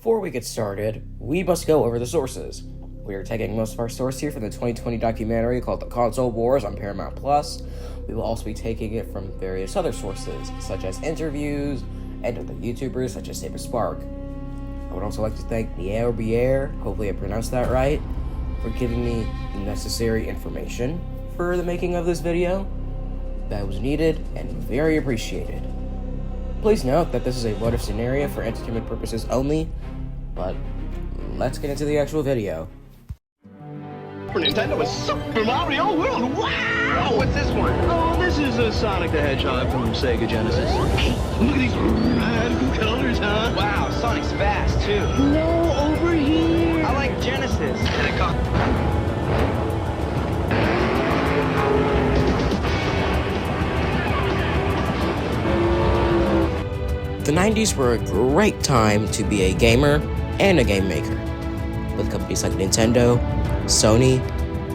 Before we get started, we must go over the sources. We are taking most of our source here from the 2020 documentary called The Console Wars on Paramount+. We will also be taking it from various other sources, such as interviews, and other YouTubers such as Spark. I would also like to thank Neal, hopefully I pronounced that right, for giving me the necessary information for the making of this video. That was needed and very appreciated. Please note that this is a what-if scenario for entertainment purposes only, but let's get into the actual video. For Nintendo is Super Mario World. Wow! Oh, what's this one? Oh, this is Sonic the Hedgehog from Sega Genesis. Hey, look at these radical colors, huh? Wow, Sonic's fast, too. No, over here. I like Genesis. And it got... The 90s were a great time to be a gamer and a game maker, with companies like Nintendo, Sony,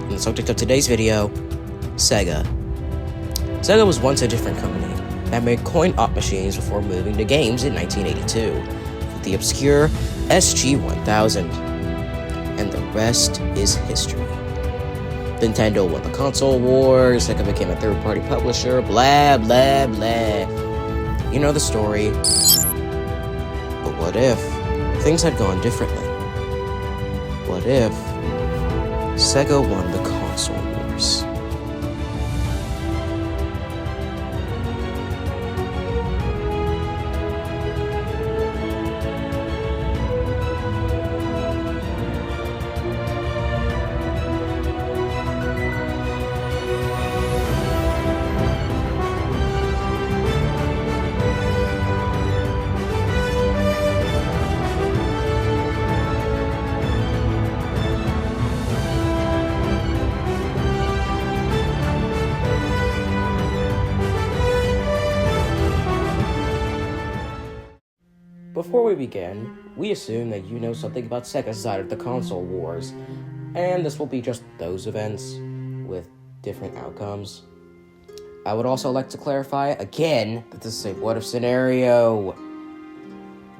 and the subject of today's video, Sega. Sega was once a different company that made coin-op machines before moving to games in 1982, with the obscure SG-1000, and the rest is history. Nintendo won the console wars, Sega became a third-party publisher, blah, blah, blah. You know the story. But what if things had gone differently? What if Sega won the console wars? Before we begin, we assume that you know something about Sega's side of the console wars, and this will be just those events with different outcomes. I would also like to clarify again that this is a what-if scenario.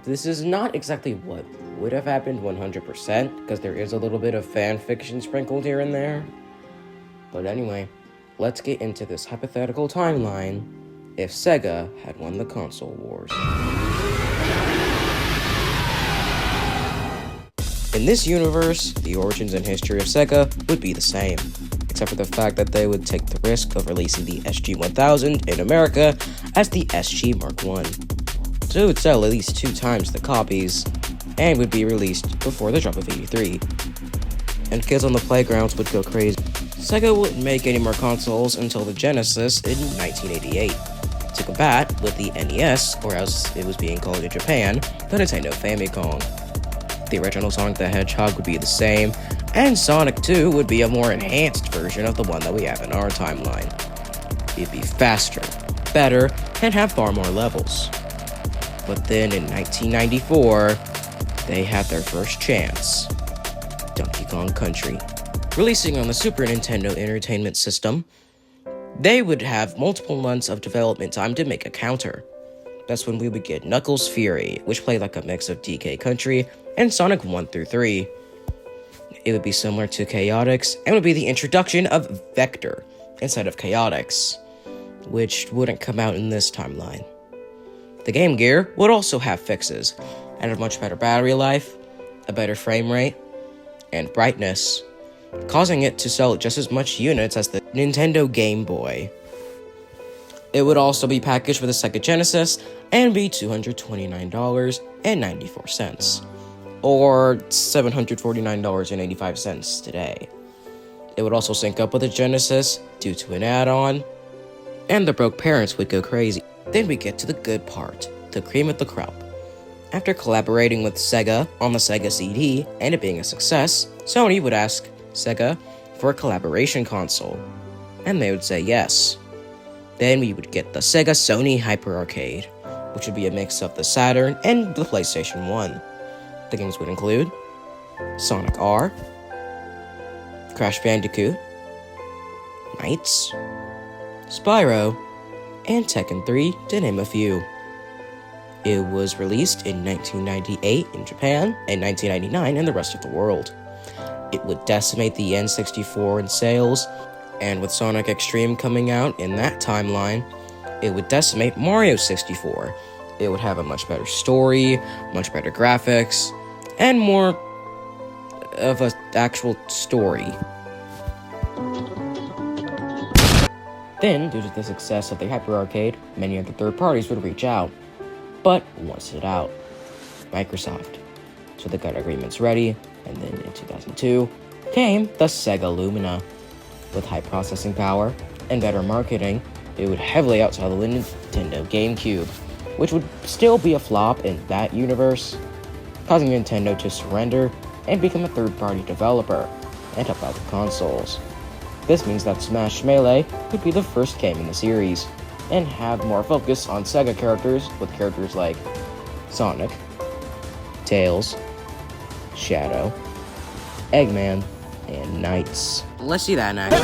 This is not exactly what would have happened 100%, because there is a little bit of fan fiction sprinkled here and there. But anyway, let's get into this hypothetical timeline if Sega had won the console wars. In this universe, the origins and history of Sega would be the same, except for the fact that they would take the risk of releasing the SG-1000 in America as the SG Mark I. So it would sell at least 2 times the copies, and would be released before the drop of 83. And kids on the playgrounds would go crazy. Sega wouldn't make any more consoles until the Genesis in 1988, to combat with the NES, or as it was being called in Japan, the Nintendo Famicom. The original Sonic the Hedgehog would be the same, and Sonic 2 would be a more enhanced version of the one that we have in our timeline. It'd be faster, better, and have far more levels. But then in 1994, they had their first chance. Donkey Kong Country. Releasing on the Super Nintendo Entertainment System, they would have multiple months of development time to make a counter. That's when we would get Knuckles Fury, which played like a mix of DK Country and Sonic 1 through 3. It would be similar to Chaotix, and would be the introduction of Vector instead of Chaotix, which wouldn't come out in this timeline. The Game Gear would also have fixes, and a much better battery life, a better frame rate, and brightness, causing it to sell just as much units as the Nintendo Game Boy. It would also be packaged with a Sega Genesis and be $229.94, or $749.85 today. It would also sync up with the Genesis due to an add-on, and the broke parents would go crazy. Then we get to the good part, the cream of the crop. After collaborating with Sega on the Sega CD and it being a success, Sony would ask Sega for a collaboration console, and they would say yes. Then we would get the Sega Sony Hyper Arcade, which would be a mix of the Saturn and the PlayStation 1. The games would include Sonic R, Crash Bandicoot, Knights, Spyro, and Tekken 3, to name a few. It was released in 1998 in Japan and 1999 in the rest of the world. It would decimate the N64 in sales, and with Sonic Extreme coming out in that timeline, it would decimate Mario 64. It would have a much better story, much better graphics, and more of an actual story. Then, due to the success of the Hyper Arcade, many other third parties would reach out. But what stood out? Microsoft. So they got agreements ready, and then in 2002 came the Sega Lumina. With high processing power and better marketing, it would heavily outsell the Nintendo GameCube, which would still be a flop in that universe, causing Nintendo to surrender and become a third-party developer and help out with consoles. This means that Smash Melee would be the first game in the series, and have more focus on Sega characters with characters like Sonic, Tails, Shadow, Eggman, and Knights. Let's see that in action.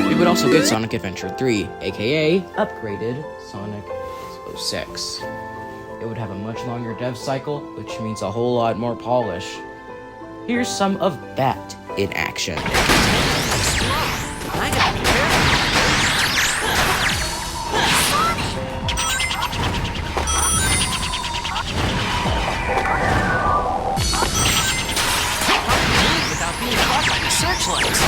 We would also get Sonic Adventure 3, aka upgraded Sonic 06. It would have a much longer dev cycle, which means a whole lot more polish. Here's some of that in action. Without being caught by the searchlights.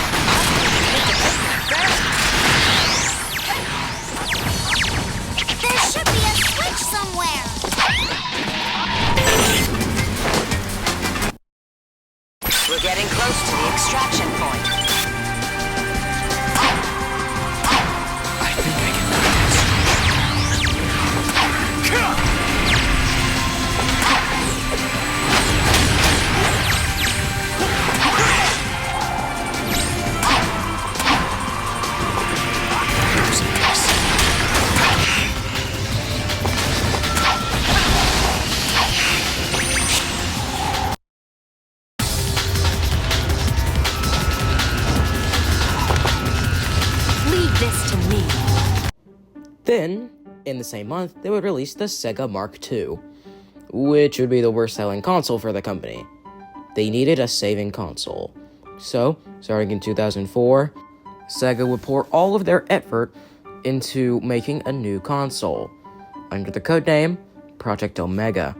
There should be a switch somewhere. We're getting close to the extraction point. I think I can do This to me. Then, in the same month, they would release the Sega Mark II, which would be the worst-selling console for the company. They needed a saving console. So, starting in 2004, Sega would pour all of their effort into making a new console, under the codename Project Omega,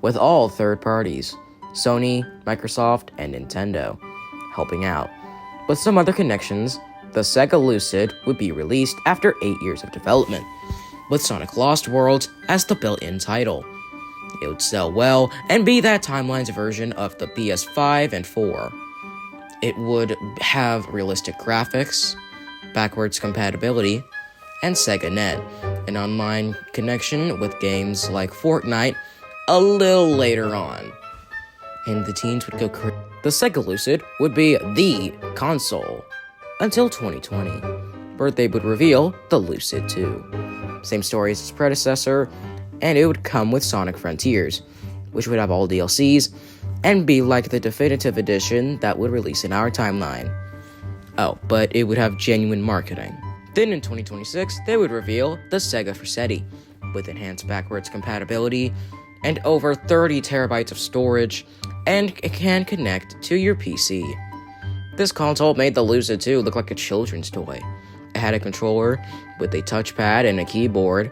with all third parties, Sony, Microsoft, and Nintendo, helping out. With some other connections, the Sega Lucid would be released after 8 years of development, with Sonic Lost Worlds as the built-in title. It would sell well and be that timeline's version of the PS5 and 4. It would have realistic graphics, backwards compatibility, and Sega Net, an online connection with games like Fortnite a little later on. And the teens would go crazy. The Sega Lucid would be the console until 2020, where they would reveal the Lucid 2. Same story as its predecessor, and it would come with Sonic Frontiers, which would have all DLCs, and be like the definitive edition that would release in our timeline. Oh, but it would have genuine marketing. Then in 2026, they would reveal the Sega Forsetti, with enhanced backwards compatibility, and over 30 terabytes of storage, and it can connect to your PC. This console made the Lucid 2 look like a children's toy. It had a controller with a touchpad and a keyboard.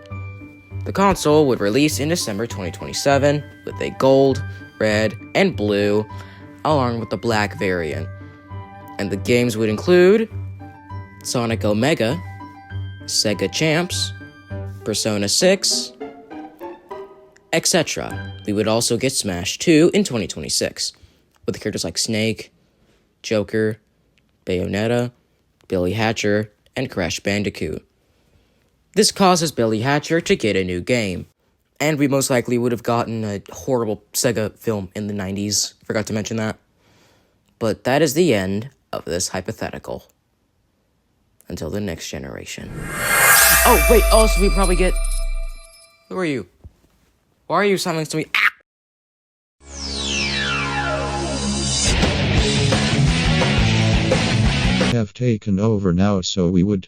The console would release in December 2027 with a gold, red, and blue, along with the black variant. And the games would include Sonic Omega, Sega Champs, Persona 6, etc. We would also get Smash 2 in 2026, with characters like Snake, Joker, Bayonetta, Billy Hatcher, and Crash Bandicoot. This causes Billy Hatcher to get a new game, and we most likely would have gotten a horrible Sega film in the 90s, forgot to mention that. But that is the end of this hypothetical. Until the next generation. Oh, wait, also we probably get... Who are you? Why are you silencing me? Ah! Have taken over now, so we would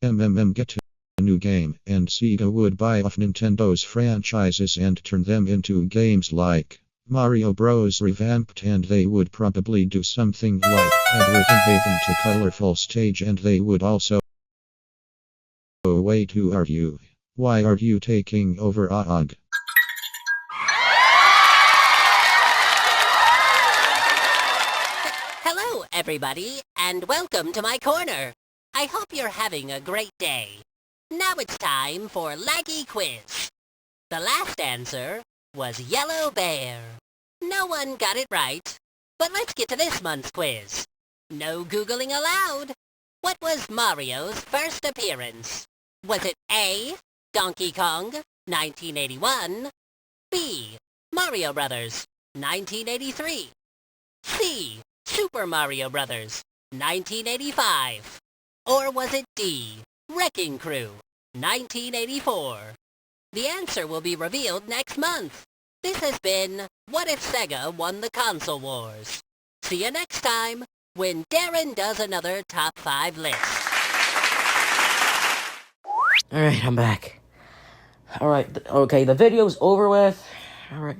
get a new game, and Sega would buy off Nintendo's franchises and turn them into games like Mario Bros. Revamped, and they would probably do something like add Rhythm Haven to Colorful Stage, and they would also... Wait, who are you? Why are you taking over AOG? Hello, everybody, and welcome to my corner. I hope you're having a great day. Now it's time for Laggy Quiz. The last answer was Yellow Bear. No one got it right, but let's get to this month's quiz. No Googling allowed. What was Mario's first appearance? Was it A, Donkey Kong, 1981, B, Mario Brothers, 1983, C, Super Mario Brothers, 1985, or was it D, Wrecking Crew, 1984? The answer will be revealed next month. This has been What If Sega Won the Console Wars? See you next time when Daran does another Top 5 list. Alright, I'm back. Alright, okay, the video's over with. Alright,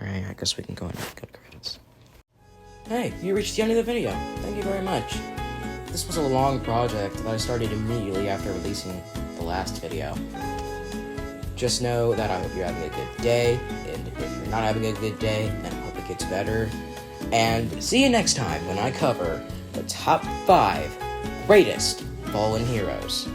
I guess we can go and go to credits. Hey, you reached the end of the video. Thank you very much. This was a long project that I started immediately after releasing the last video. Just know that I hope you're having a good day, and if you're not having a good day, then I hope it gets better. And see you next time when I cover the top 5 greatest fallen heroes.